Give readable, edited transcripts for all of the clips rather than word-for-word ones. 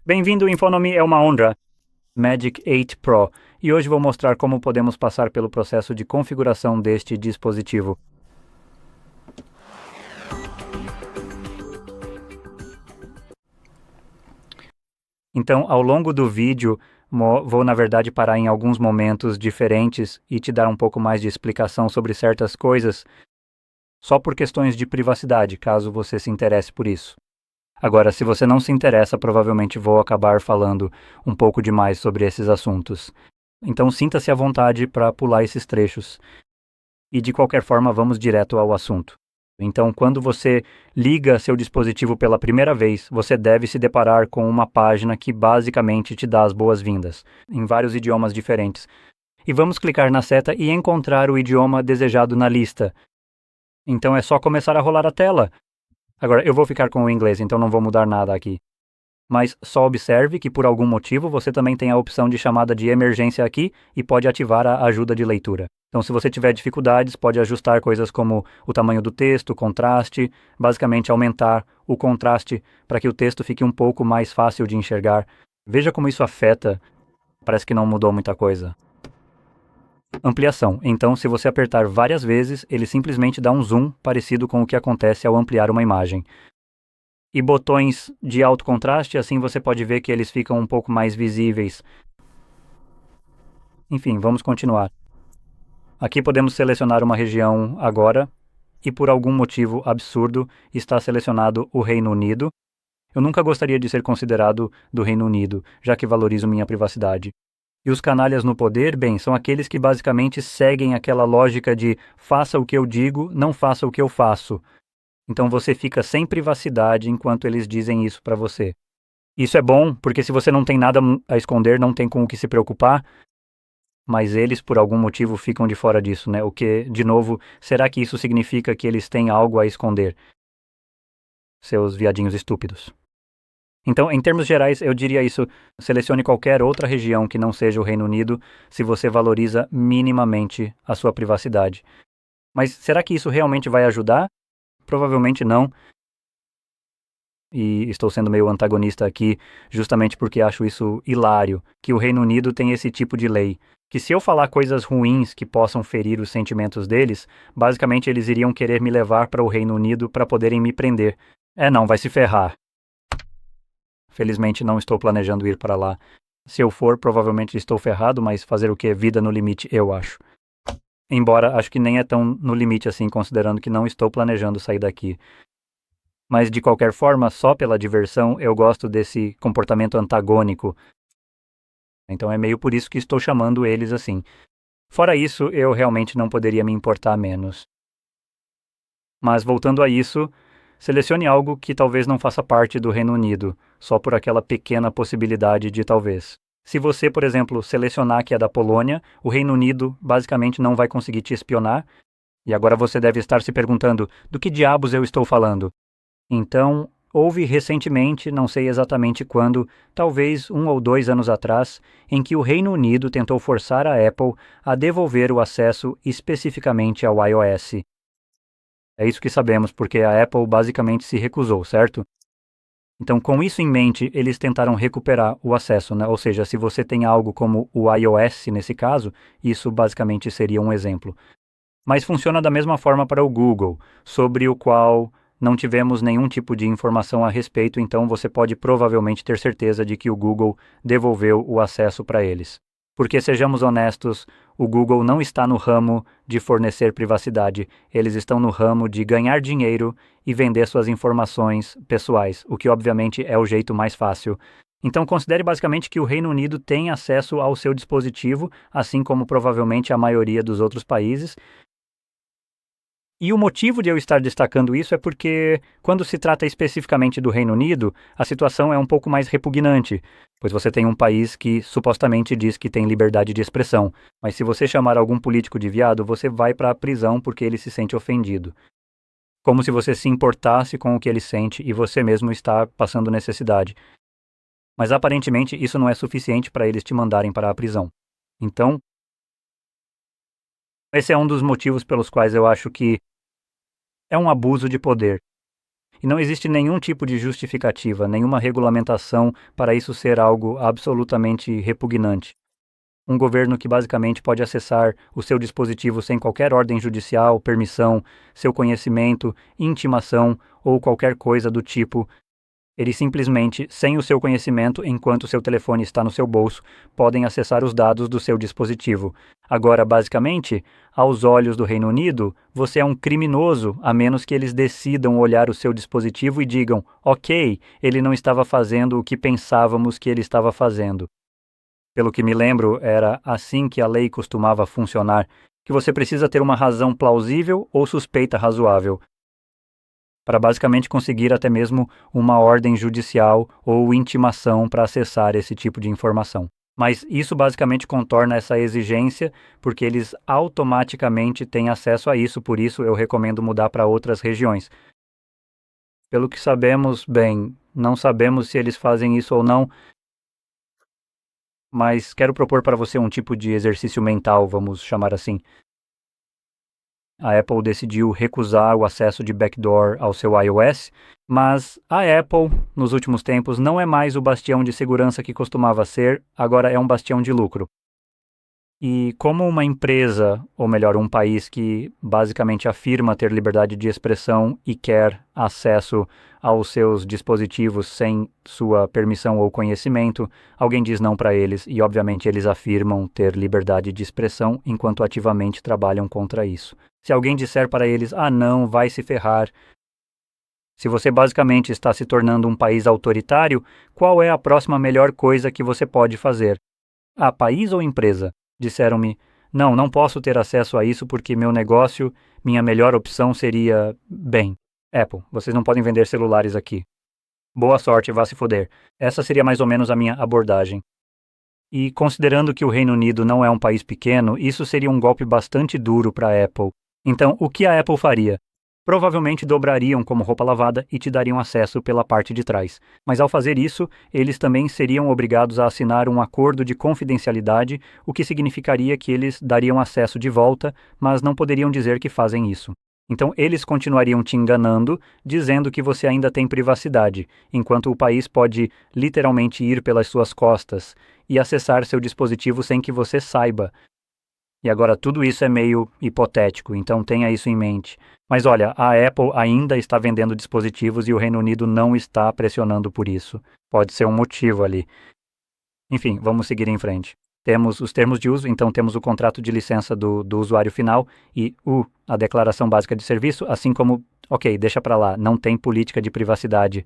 Bem-vindo, Infonomy, é uma honra. Magic 8 Pro, e hoje vou mostrar como podemos passar pelo processo de configuração deste dispositivo. Então, ao longo do vídeo, vou na verdade parar em alguns momentos diferentes e te dar um pouco mais de explicação sobre certas coisas, só por questões de privacidade, caso você se interesse por isso. Agora, se você não se interessa, provavelmente vou acabar falando um pouco demais sobre esses assuntos. Então, sinta-se à vontade para pular esses trechos. E de qualquer forma, vamos direto ao assunto. Então, quando você liga seu dispositivo pela primeira vez, você deve se deparar com uma página que basicamente te dá as boas-vindas, em vários idiomas diferentes. E vamos clicar na seta e encontrar o idioma desejado na lista. Então é só começar a rolar a tela. Agora, eu vou ficar com o inglês, então não vou mudar nada aqui. Mas só observe que por algum motivo você também tem a opção de chamada de emergência aqui e pode ativar a ajuda de leitura. Então, se você tiver dificuldades, pode ajustar coisas como o tamanho do texto, contraste, basicamente aumentar o contraste para que o texto fique um pouco mais fácil de enxergar. Veja como isso afeta. Parece que não mudou muita coisa. Ampliação. Então, se você apertar várias vezes, ele simplesmente dá um zoom parecido com o que acontece ao ampliar uma imagem. E botões de alto contraste, assim você pode ver que eles ficam um pouco mais visíveis. Enfim, vamos continuar. Aqui podemos selecionar uma região agora, e por algum motivo absurdo está selecionado o Reino Unido. Eu nunca gostaria de ser considerado do Reino Unido, já que valorizo minha privacidade. E os canalhas no poder, bem, são aqueles que basicamente seguem aquela lógica de faça o que eu digo, não faça o que eu faço. Então você fica sem privacidade enquanto eles dizem isso para você. Isso é bom, porque se você não tem nada a esconder, não tem com o que se preocupar, mas eles, por algum motivo, ficam de fora disso, né? O que, de novo, será que isso significa que eles têm algo a esconder? Seus viadinhos estúpidos. Então, em termos gerais, eu diria isso: selecione qualquer outra região que não seja o Reino Unido se você valoriza minimamente a sua privacidade. Mas será que isso realmente vai ajudar? Provavelmente não. E estou sendo meio antagonista aqui, justamente porque acho isso hilário, que o Reino Unido tem esse tipo de lei. Que se eu falar coisas ruins que possam ferir os sentimentos deles, basicamente eles iriam querer me levar para o Reino Unido para poderem me prender. Não, vai se ferrar. Felizmente não estou planejando ir para lá. Se eu for, provavelmente estou ferrado, mas fazer o que? Vida no limite, eu acho. Embora acho que nem é tão no limite assim, considerando que não estou planejando sair daqui. Mas de qualquer forma, só pela diversão, eu gosto desse comportamento antagônico. Então é meio por isso que estou chamando eles assim. Fora isso, eu realmente não poderia me importar menos. Mas voltando a isso, selecione algo que talvez não faça parte do Reino Unido, só por aquela pequena possibilidade de talvez. Se você, por exemplo, selecionar que é da Polônia, o Reino Unido basicamente não vai conseguir te espionar, e agora você deve estar se perguntando do que diabos eu estou falando. Então, houve recentemente, não sei exatamente quando, talvez 1 ou 2 anos atrás, em que o Reino Unido tentou forçar a Apple a devolver o acesso especificamente ao iOS. É isso que sabemos, porque a Apple basicamente se recusou, certo? Então, com isso em mente, eles tentaram recuperar o acesso, né? Ou seja, se você tem algo como o iOS nesse caso, isso basicamente seria um exemplo. Mas funciona da mesma forma para o Google, sobre o qual não tivemos nenhum tipo de informação a respeito, então você pode provavelmente ter certeza de que o Google devolveu o acesso para eles. Porque, sejamos honestos, o Google não está no ramo de fornecer privacidade, eles estão no ramo de ganhar dinheiro e vender suas informações pessoais, o que obviamente é o jeito mais fácil. Então considere basicamente que o Reino Unido tem acesso ao seu dispositivo, assim como provavelmente a maioria dos outros países. E o motivo de eu estar destacando isso é porque, quando se trata especificamente do Reino Unido, a situação é um pouco mais repugnante, pois você tem um país que supostamente diz que tem liberdade de expressão, mas se você chamar algum político de viado, você vai para a prisão porque ele se sente ofendido. Como se você se importasse com o que ele sente e você mesmo está passando necessidade. Mas aparentemente isso não é suficiente para eles te mandarem para a prisão. Então, esse é um dos motivos pelos quais eu acho que é um abuso de poder. E não existe nenhum tipo de justificativa, nenhuma regulamentação para isso ser algo absolutamente repugnante. Um governo que basicamente pode acessar o seu dispositivo sem qualquer ordem judicial, permissão, seu conhecimento, intimação ou qualquer coisa do tipo. Eles simplesmente, sem o seu conhecimento, enquanto seu telefone está no seu bolso, podem acessar os dados do seu dispositivo. Agora, basicamente, aos olhos do Reino Unido, você é um criminoso, a menos que eles decidam olhar o seu dispositivo e digam: ok, ele não estava fazendo o que pensávamos que ele estava fazendo. Pelo que me lembro, era assim que a lei costumava funcionar, que você precisa ter uma razão plausível ou suspeita razoável para basicamente conseguir até mesmo uma ordem judicial ou intimação para acessar esse tipo de informação. Mas isso basicamente contorna essa exigência, porque eles automaticamente têm acesso a isso, por isso eu recomendo mudar para outras regiões. Pelo que sabemos, bem, não sabemos se eles fazem isso ou não, mas quero propor para você um tipo de exercício mental, vamos chamar assim. A Apple decidiu recusar o acesso de backdoor ao seu iOS, mas a Apple, nos últimos tempos, não é mais o bastião de segurança que costumava ser, agora é um bastião de lucro. E como uma empresa, ou melhor, um país que basicamente afirma ter liberdade de expressão e quer acesso aos seus dispositivos sem sua permissão ou conhecimento, alguém diz não para eles e, obviamente, eles afirmam ter liberdade de expressão enquanto ativamente trabalham contra isso. Se alguém disser para eles, não, vai se ferrar. Se você basicamente está se tornando um país autoritário, qual é a próxima melhor coisa que você pode fazer? País ou empresa? Disseram-me, não posso ter acesso a isso porque meu negócio, minha melhor opção seria, bem, Apple, vocês não podem vender celulares aqui. Boa sorte, vá se foder. Essa seria mais ou menos a minha abordagem. E considerando que o Reino Unido não é um país pequeno, isso seria um golpe bastante duro para a Apple. Então, o que a Apple faria? Provavelmente dobrariam como roupa lavada e te dariam acesso pela parte de trás. Mas ao fazer isso, eles também seriam obrigados a assinar um acordo de confidencialidade, o que significaria que eles dariam acesso de volta, mas não poderiam dizer que fazem isso. Então eles continuariam te enganando, dizendo que você ainda tem privacidade, enquanto o país pode literalmente ir pelas suas costas e acessar seu dispositivo sem que você saiba. E agora tudo isso é meio hipotético, então tenha isso em mente. Mas olha, a Apple ainda está vendendo dispositivos e o Reino Unido não está pressionando por isso. Pode ser um motivo ali. Enfim, vamos seguir em frente. Temos os termos de uso, então temos o contrato de licença do usuário final e a declaração básica de serviço, assim como, ok, deixa para lá, não tem política de privacidade.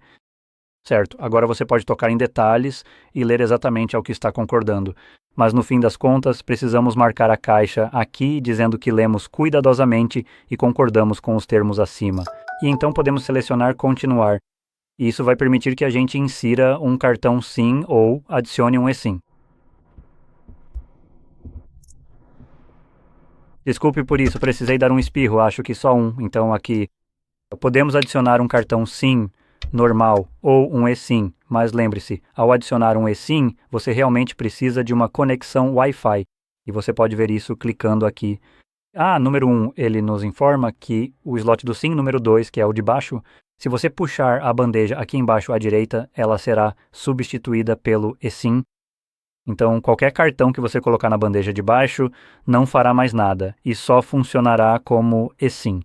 Certo, agora você pode tocar em detalhes e ler exatamente ao que está concordando. Mas no fim das contas, precisamos marcar a caixa aqui dizendo que lemos cuidadosamente e concordamos com os termos acima. E então podemos selecionar continuar. E isso vai permitir que a gente insira um cartão SIM ou adicione um eSIM. Desculpe por isso, precisei dar um espirro, acho que só um. Então aqui, podemos adicionar um cartão SIM normal ou um eSIM, mas lembre-se, ao adicionar um eSIM, você realmente precisa de uma conexão Wi-Fi, e você pode ver isso clicando aqui. Número 1, ele nos informa que o slot do SIM número 2, que é o de baixo, se você puxar a bandeja aqui embaixo à direita, ela será substituída pelo eSIM. Então, qualquer cartão que você colocar na bandeja de baixo não fará mais nada, e só funcionará como eSIM.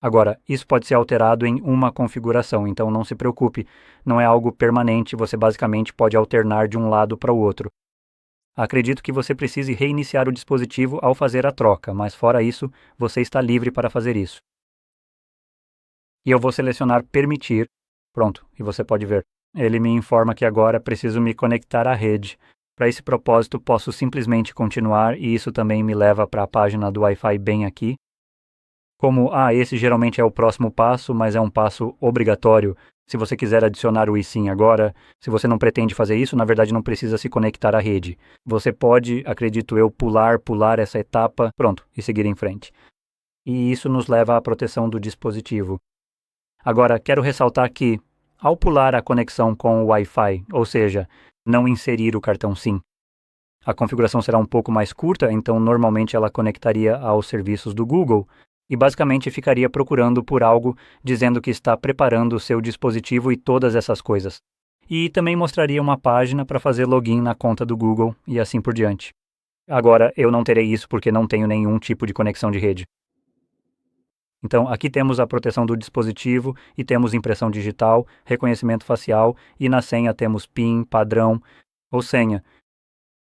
Agora, isso pode ser alterado em uma configuração, então não se preocupe, não é algo permanente, você basicamente pode alternar de um lado para o outro. Acredito que você precise reiniciar o dispositivo ao fazer a troca, mas fora isso, você está livre para fazer isso. E eu vou selecionar permitir, pronto, e você pode ver. Ele me informa que agora preciso me conectar à rede. Para esse propósito, posso simplesmente continuar e isso também me leva para a página do Wi-Fi bem aqui. Como, esse geralmente é o próximo passo, mas é um passo obrigatório. Se você quiser adicionar o eSIM agora, se você não pretende fazer isso, na verdade não precisa se conectar à rede. Você pode, acredito eu, pular essa etapa, pronto, e seguir em frente. E isso nos leva à proteção do dispositivo. Agora, quero ressaltar que, ao pular a conexão com o Wi-Fi, ou seja, não inserir o cartão SIM, a configuração será um pouco mais curta, então normalmente ela conectaria aos serviços do Google, e basicamente ficaria procurando por algo dizendo que está preparando o seu dispositivo e todas essas coisas. E também mostraria uma página para fazer login na conta do Google e assim por diante. Agora, eu não terei isso porque não tenho nenhum tipo de conexão de rede. Então, aqui temos a proteção do dispositivo e temos impressão digital, reconhecimento facial e na senha temos PIN, padrão ou senha.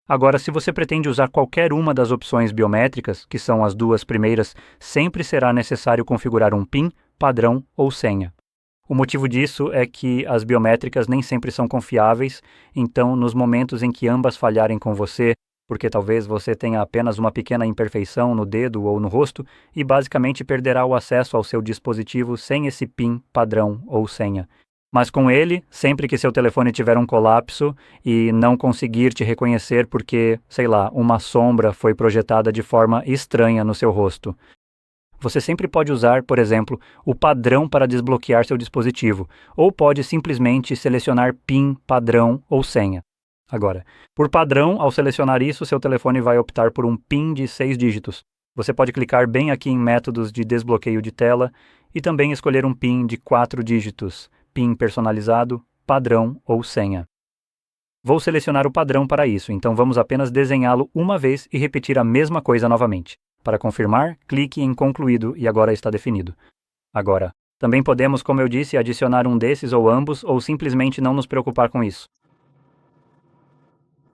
Agora, se você pretende usar qualquer uma das opções biométricas, que são as duas primeiras, sempre será necessário configurar um PIN, padrão ou senha. O motivo disso é que as biométricas nem sempre são confiáveis, então nos momentos em que ambas falharem com você, porque talvez você tenha apenas uma pequena imperfeição no dedo ou no rosto, e basicamente perderá o acesso ao seu dispositivo sem esse PIN, padrão ou senha. Mas com ele, sempre que seu telefone tiver um colapso e não conseguir te reconhecer porque, sei lá, uma sombra foi projetada de forma estranha no seu rosto, você sempre pode usar, por exemplo, o padrão para desbloquear seu dispositivo, ou pode simplesmente selecionar PIN, padrão ou senha. Agora, por padrão, ao selecionar isso, seu telefone vai optar por um PIN de 6 dígitos. Você pode clicar bem aqui em métodos de desbloqueio de tela e também escolher um PIN de 4 dígitos, PIN personalizado, padrão ou senha. Vou selecionar o padrão para isso, então vamos apenas desenhá-lo uma vez e repetir a mesma coisa novamente. Para confirmar, clique em concluído e agora está definido. Agora, também podemos, como eu disse, adicionar um desses ou ambos ou simplesmente não nos preocupar com isso.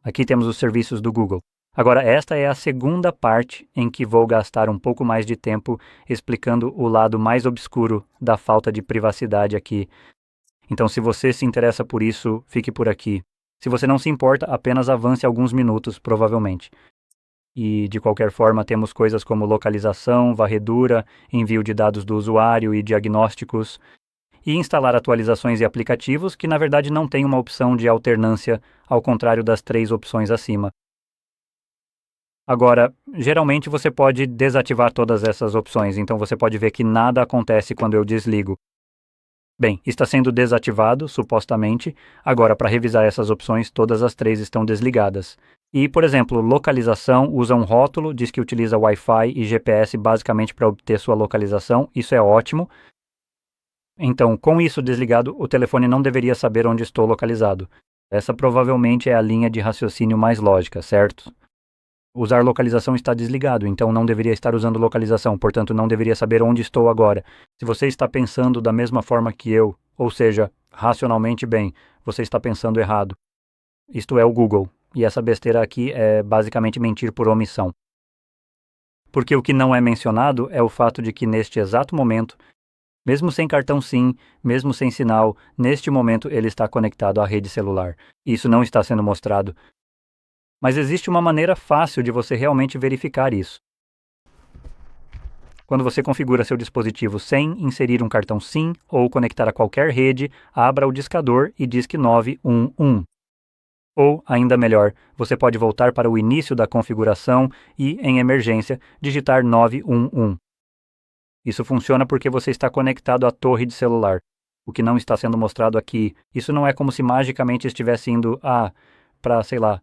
Aqui temos os serviços do Google. Agora, esta é a segunda parte em que vou gastar um pouco mais de tempo explicando o lado mais obscuro da falta de privacidade aqui. Então, se você se interessa por isso, fique por aqui. Se você não se importa, apenas avance alguns minutos, provavelmente. E, de qualquer forma, temos coisas como localização, varredura, envio de dados do usuário e diagnósticos, e instalar atualizações e aplicativos que, na verdade, não tem uma opção de alternância, ao contrário das 3 opções acima. Agora, geralmente você pode desativar todas essas opções, então você pode ver que nada acontece quando eu desligo. Bem, está sendo desativado, supostamente. Agora, para revisar essas opções, todas as 3 estão desligadas. E, por exemplo, localização usa um rótulo, diz que utiliza Wi-Fi e GPS basicamente para obter sua localização. Isso é ótimo. Então, com isso desligado, o telefone não deveria saber onde estou localizado. Essa provavelmente é a linha de raciocínio mais lógica, certo? Usar localização está desligado, então não deveria estar usando localização, portanto não deveria saber onde estou agora. Se você está pensando da mesma forma que eu, ou seja, racionalmente bem, você está pensando errado. Isto é o Google, e essa besteira aqui é basicamente mentir por omissão. Porque o que não é mencionado é o fato de que neste exato momento, mesmo sem cartão SIM, mesmo sem sinal, neste momento ele está conectado à rede celular. Isso não está sendo mostrado. Mas existe uma maneira fácil de você realmente verificar isso. Quando você configura seu dispositivo sem inserir um cartão SIM ou conectar a qualquer rede, abra o discador e disque 911. Ou, ainda melhor, você pode voltar para o início da configuração e, em emergência, digitar 911. Isso funciona porque você está conectado à torre de celular. O que não está sendo mostrado aqui, isso não é como se magicamente estivesse indo para, sei lá,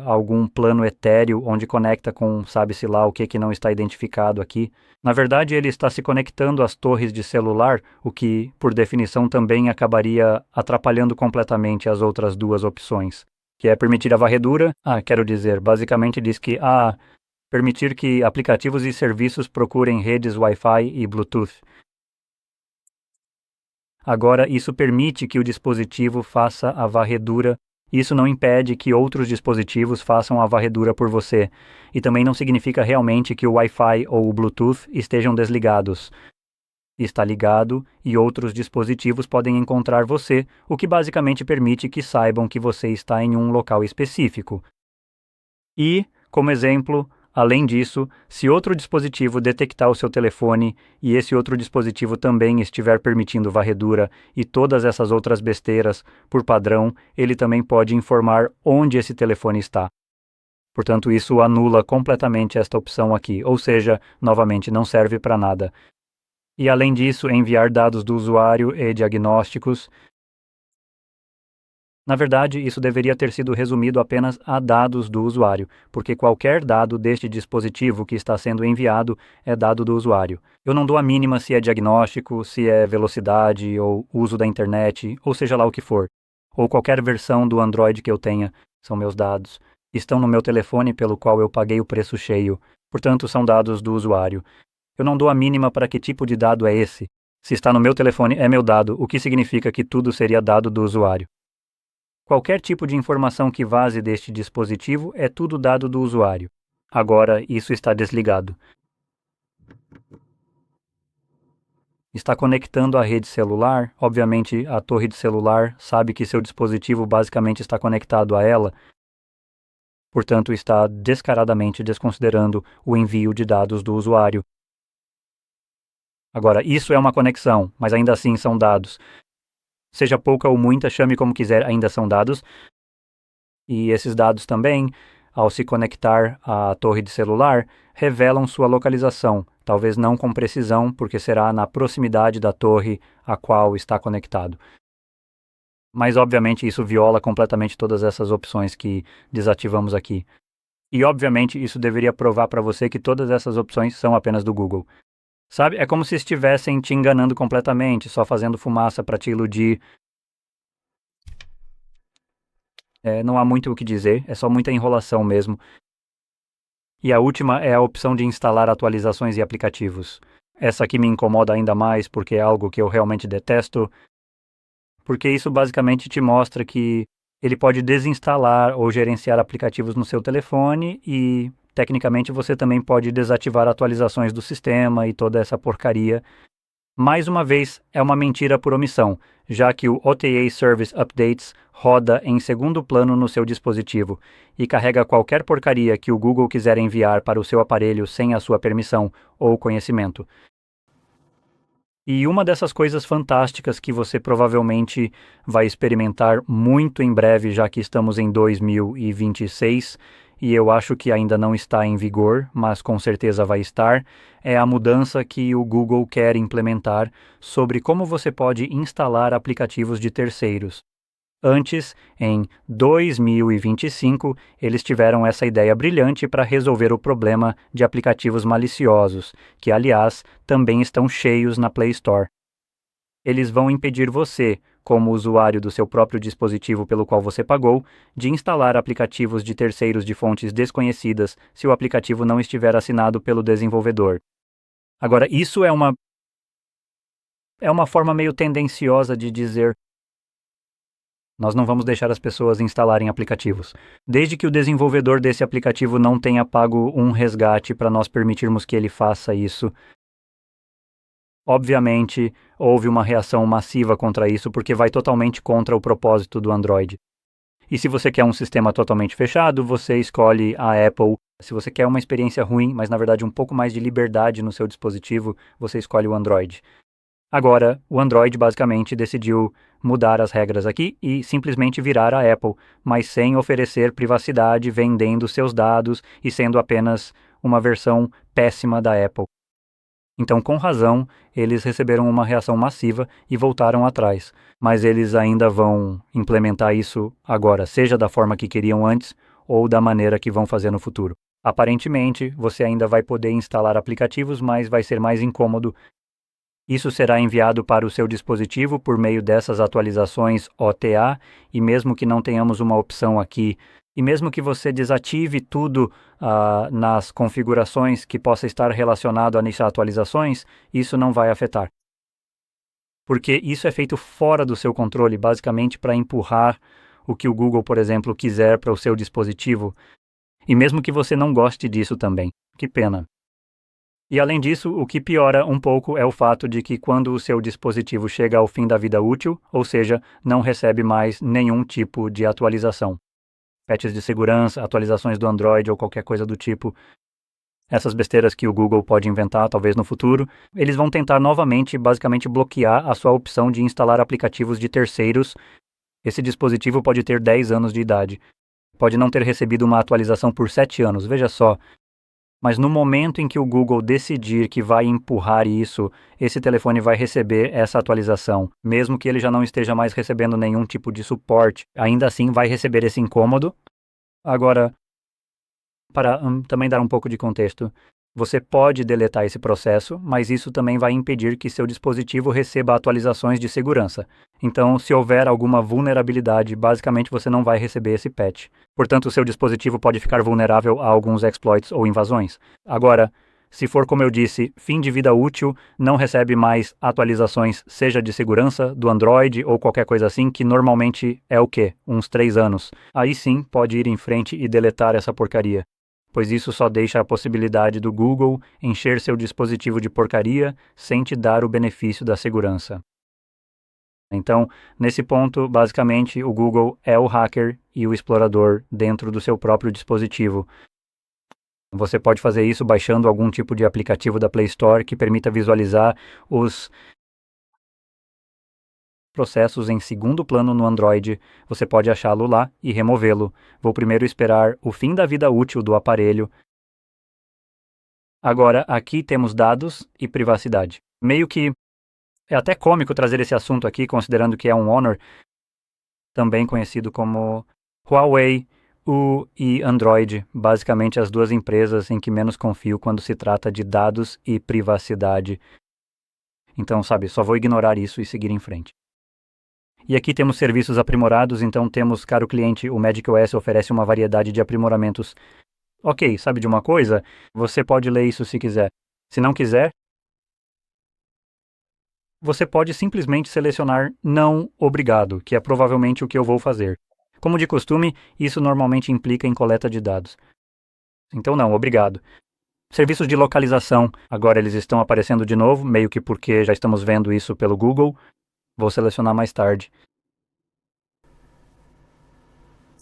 algum plano etéreo onde conecta com sabe-se lá o que não está identificado aqui. Na verdade, ele está se conectando às torres de celular, o que, por definição, também acabaria atrapalhando completamente as outras 2 opções, que é permitir a varredura. Basicamente diz que permitir que aplicativos e serviços procurem redes Wi-Fi e Bluetooth. Agora, isso permite que o dispositivo faça a varredura. Isso não impede que outros dispositivos façam a varredura por você, e também não significa realmente que o Wi-Fi ou o Bluetooth estejam desligados. Está ligado e outros dispositivos podem encontrar você, o que basicamente permite que saibam que você está em um local específico. E, como exemplo, além disso, se outro dispositivo detectar o seu telefone e esse outro dispositivo também estiver permitindo varredura e todas essas outras besteiras, por padrão, ele também pode informar onde esse telefone está. Portanto, isso anula completamente esta opção aqui, ou seja, novamente, não serve para nada. E além disso, enviar dados do usuário e diagnósticos. Na verdade, isso deveria ter sido resumido apenas a dados do usuário, porque qualquer dado deste dispositivo que está sendo enviado é dado do usuário. Eu não dou a mínima se é diagnóstico, se é velocidade ou uso da internet, ou seja lá o que for. Ou qualquer versão do Android que eu tenha, são meus dados. Estão no meu telefone pelo qual eu paguei o preço cheio, portanto são dados do usuário. Eu não dou a mínima para que tipo de dado é esse. Se está no meu telefone, é meu dado, o que significa que tudo seria dado do usuário. Qualquer tipo de informação que vaze deste dispositivo é tudo dado do usuário. Agora, isso está desligado. Está conectando à rede celular, obviamente a torre de celular sabe que seu dispositivo basicamente está conectado a ela, portanto está descaradamente desconsiderando o envio de dados do usuário. Agora, isso é uma conexão, mas ainda assim são dados. Seja pouca ou muita, chame como quiser, ainda são dados. E esses dados também, ao se conectar à torre de celular, revelam sua localização, talvez não com precisão, porque será na proximidade da torre a qual está conectado. Mas, obviamente, isso viola completamente todas essas opções que desativamos aqui. E, obviamente, isso deveria provar para você que todas essas opções são apenas do Google. Sabe, é como se estivessem te enganando completamente, só fazendo fumaça para te iludir. Não há muito o que dizer, é só muita enrolação mesmo. E a última é a opção de instalar atualizações e aplicativos. Essa aqui me incomoda ainda mais porque é algo que eu realmente detesto, porque isso basicamente te mostra que ele pode desinstalar ou gerenciar aplicativos no seu telefone e, tecnicamente, você também pode desativar atualizações do sistema e toda essa porcaria. Mais uma vez, é uma mentira por omissão, já que o OTA Service Updates roda em segundo plano no seu dispositivo e carrega qualquer porcaria que o Google quiser enviar para o seu aparelho sem a sua permissão ou conhecimento. E uma dessas coisas fantásticas que você provavelmente vai experimentar muito em breve, já que estamos em 2026, e eu acho que ainda não está em vigor, mas com certeza vai estar, é a mudança que o Google quer implementar sobre como você pode instalar aplicativos de terceiros. Antes, em 2025, eles tiveram essa ideia brilhante para resolver o problema de aplicativos maliciosos, que, aliás, também estão cheios na Play Store. Eles vão impedir você, como usuário do seu próprio dispositivo pelo qual você pagou, de instalar aplicativos de terceiros de fontes desconhecidas se o aplicativo não estiver assinado pelo desenvolvedor. Agora, isso é uma forma meio tendenciosa de dizer: nós não vamos deixar as pessoas instalarem aplicativos, desde que o desenvolvedor desse aplicativo não tenha pago um resgate para nós permitirmos que ele faça isso. Obviamente, houve uma reação massiva contra isso porque vai totalmente contra o propósito do Android. E se você quer um sistema totalmente fechado, você escolhe a Apple. Se você quer uma experiência ruim, mas na verdade um pouco mais de liberdade no seu dispositivo, você escolhe o Android. Agora, o Android basicamente decidiu mudar as regras aqui e simplesmente virar a Apple, mas sem oferecer privacidade, vendendo seus dados e sendo apenas uma versão péssima da Apple. Então, com razão, eles receberam uma reação massiva e voltaram atrás, mas eles ainda vão implementar isso agora, seja da forma que queriam antes ou da maneira que vão fazer no futuro. Aparentemente, você ainda vai poder instalar aplicativos, mas vai ser mais incômodo. Isso será enviado para o seu dispositivo por meio dessas atualizações OTA, e mesmo que não tenhamos uma opção aqui, e mesmo que você desative tudo nas configurações que possa estar relacionado a iniciar atualizações, isso não vai afetar. Porque isso é feito fora do seu controle, basicamente para empurrar o que o Google, por exemplo, quiser para o seu dispositivo, e mesmo que você não goste disso também. Que pena. E além disso, o que piora um pouco é o fato de que quando o seu dispositivo chega ao fim da vida útil, ou seja, não recebe mais nenhum tipo de atualização. Patches de segurança, atualizações do Android ou qualquer coisa do tipo, essas besteiras que o Google pode inventar, talvez no futuro, eles vão tentar novamente, basicamente, bloquear a sua opção de instalar aplicativos de terceiros. Esse dispositivo pode ter 10 anos de idade. Pode não ter recebido uma atualização por 7 anos, veja só. Mas no momento em que o Google decidir que vai empurrar isso, esse telefone vai receber essa atualização. Mesmo que ele já não esteja mais recebendo nenhum tipo de suporte, ainda assim vai receber esse incômodo. Agora, para também dar um pouco de contexto, você pode deletar esse processo, mas isso também vai impedir que seu dispositivo receba atualizações de segurança. Então, se houver alguma vulnerabilidade, basicamente você não vai receber esse patch. Portanto, o seu dispositivo pode ficar vulnerável a alguns exploits ou invasões. Agora, se for como eu disse, fim de vida útil, não recebe mais atualizações, seja de segurança, do Android ou qualquer coisa assim, que normalmente é o quê? Uns 3 anos. Aí sim, pode ir em frente e deletar essa porcaria, pois isso só deixa a possibilidade do Google encher seu dispositivo de porcaria sem te dar o benefício da segurança. Então, nesse ponto, basicamente, o Google é o hacker e o explorador dentro do seu próprio dispositivo. Você pode fazer isso baixando algum tipo de aplicativo da Play Store que permita visualizar os processos em segundo plano no Android. Você pode achá-lo lá e removê-lo. Vou primeiro esperar o fim da vida útil do aparelho. Agora, aqui temos dados e privacidade. Meio que é até cômico trazer esse assunto aqui, considerando que é um Honor, também conhecido como Huawei, e Android, basicamente as duas empresas em que menos confio quando se trata de dados e privacidade. Então, sabe, só vou ignorar isso e seguir em frente. E aqui temos serviços aprimorados, então temos, caro cliente, o macOS oferece uma variedade de aprimoramentos. Ok, sabe de uma coisa? Você pode ler isso se quiser. Se não quiser, você pode simplesmente selecionar não obrigado, que é provavelmente o que eu vou fazer. Como de costume, isso normalmente implica em coleta de dados. Então não, obrigado. Serviços de localização, agora eles estão aparecendo de novo, meio que porque já estamos vendo isso pelo Google. Vou selecionar mais tarde.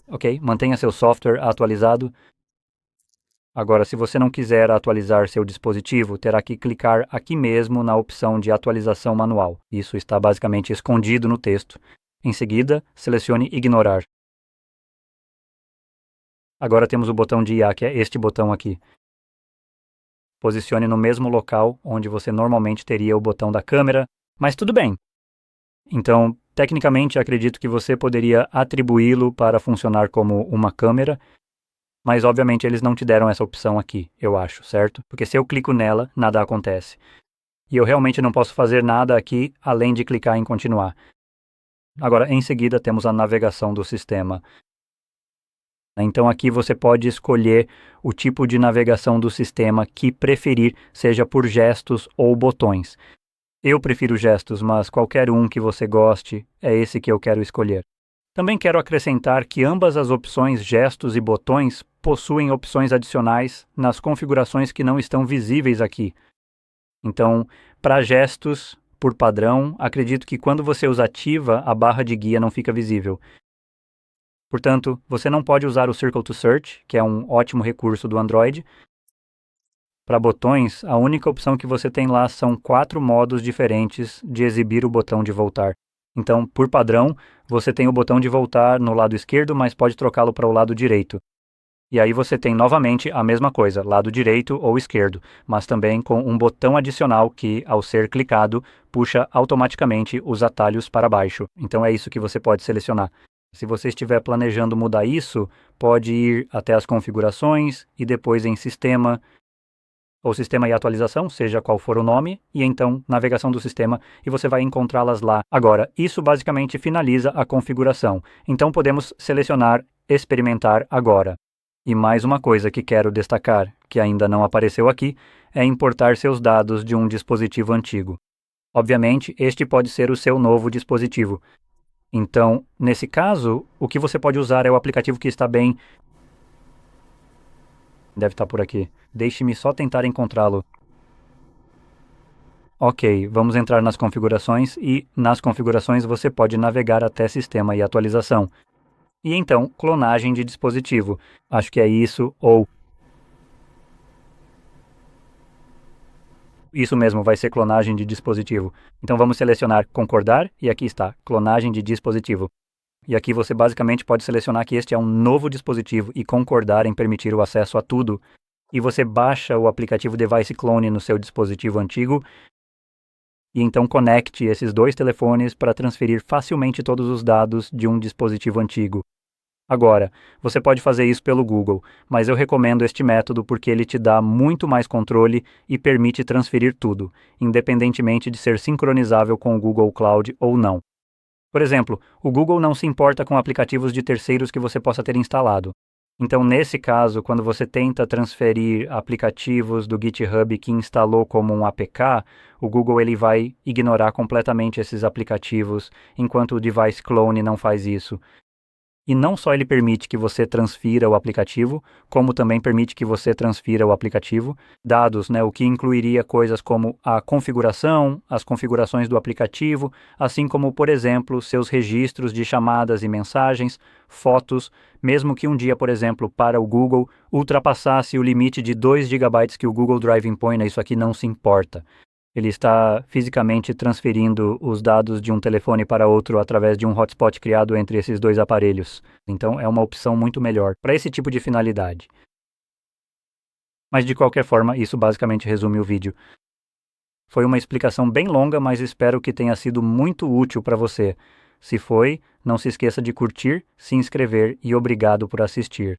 Ok, mantenha seu software atualizado. Agora, se você não quiser atualizar seu dispositivo, terá que clicar aqui mesmo na opção de atualização manual. Isso está basicamente escondido no texto. Em seguida, selecione ignorar. Agora temos o botão de IA, que é este botão aqui. Posicione no mesmo local onde você normalmente teria o botão da câmera, mas tudo bem. Então, tecnicamente, acredito que você poderia atribuí-lo para funcionar como uma câmera, mas obviamente eles não te deram essa opção aqui, eu acho, certo? Porque se eu clico nela, nada acontece. E eu realmente não posso fazer nada aqui além de clicar em continuar. Agora, em seguida, temos a navegação do sistema. Então aqui você pode escolher o tipo de navegação do sistema que preferir, seja por gestos ou botões. Eu prefiro gestos, mas qualquer um que você goste, é esse que eu quero escolher. Também quero acrescentar que ambas as opções gestos e botões possuem opções adicionais nas configurações que não estão visíveis aqui. Então, para gestos, por padrão, acredito que quando você os ativa, a barra de guia não fica visível. Portanto, você não pode usar o Circle to Search, que é um ótimo recurso do Android. Para botões, a única opção que você tem lá são 4 modos diferentes de exibir o botão de voltar. Então, por padrão, você tem o botão de voltar no lado esquerdo, mas pode trocá-lo para o lado direito. E aí você tem novamente a mesma coisa, lado direito ou esquerdo, mas também com um botão adicional que, ao ser clicado, puxa automaticamente os atalhos para baixo. Então é isso que você pode selecionar. Se você estiver planejando mudar isso, pode ir até as configurações e depois em Sistema, ou Sistema e Atualização, seja qual for o nome, e então Navegação do Sistema, e você vai encontrá-las lá. Agora, isso basicamente finaliza a configuração. Então podemos selecionar Experimentar agora. E mais uma coisa que quero destacar, que ainda não apareceu aqui, é importar seus dados de um dispositivo antigo. Obviamente, este pode ser o seu novo dispositivo. Então, nesse caso, o que você pode usar é o aplicativo que está bem... Deve estar por aqui. Deixe-me só tentar encontrá-lo. Ok, vamos entrar nas configurações e, nas configurações, você pode navegar até Sistema e Atualização. E então, clonagem de dispositivo. Acho que é isso, ou... Isso mesmo, vai ser clonagem de dispositivo. Então vamos selecionar concordar, e aqui está, clonagem de dispositivo. E aqui você basicamente pode selecionar que este é um novo dispositivo e concordar em permitir o acesso a tudo. e você baixa o aplicativo Device Clone no seu dispositivo antigo e então conecte esses dois telefones para transferir facilmente todos os dados de um dispositivo antigo. Agora, você pode fazer isso pelo Google, mas eu recomendo este método porque ele te dá muito mais controle e permite transferir tudo, independentemente de ser sincronizável com o Google Cloud ou não. Por exemplo, o Google não se importa com aplicativos de terceiros que você possa ter instalado. Então, nesse caso, quando você tenta transferir aplicativos do GitHub que instalou como um APK, o Google ele vai ignorar completamente esses aplicativos, enquanto o Device Clone não faz isso. E não só ele permite que você transfira o aplicativo, como também permite que você transfira o aplicativo, dados, o que incluiria coisas como a configuração, as configurações do aplicativo, assim como, por exemplo, seus registros de chamadas e mensagens, fotos, mesmo que um dia, por exemplo, para o Google, ultrapassasse o limite de 2 GB que o Google Drive impõe, isso aqui não se importa. Ele está fisicamente transferindo os dados de um telefone para outro através de um hotspot criado entre esses dois aparelhos. Então, é uma opção muito melhor para esse tipo de finalidade. Mas, de qualquer forma, isso basicamente resume o vídeo. Foi uma explicação bem longa, mas espero que tenha sido muito útil para você. Se foi, não se esqueça de curtir, se inscrever e obrigado por assistir.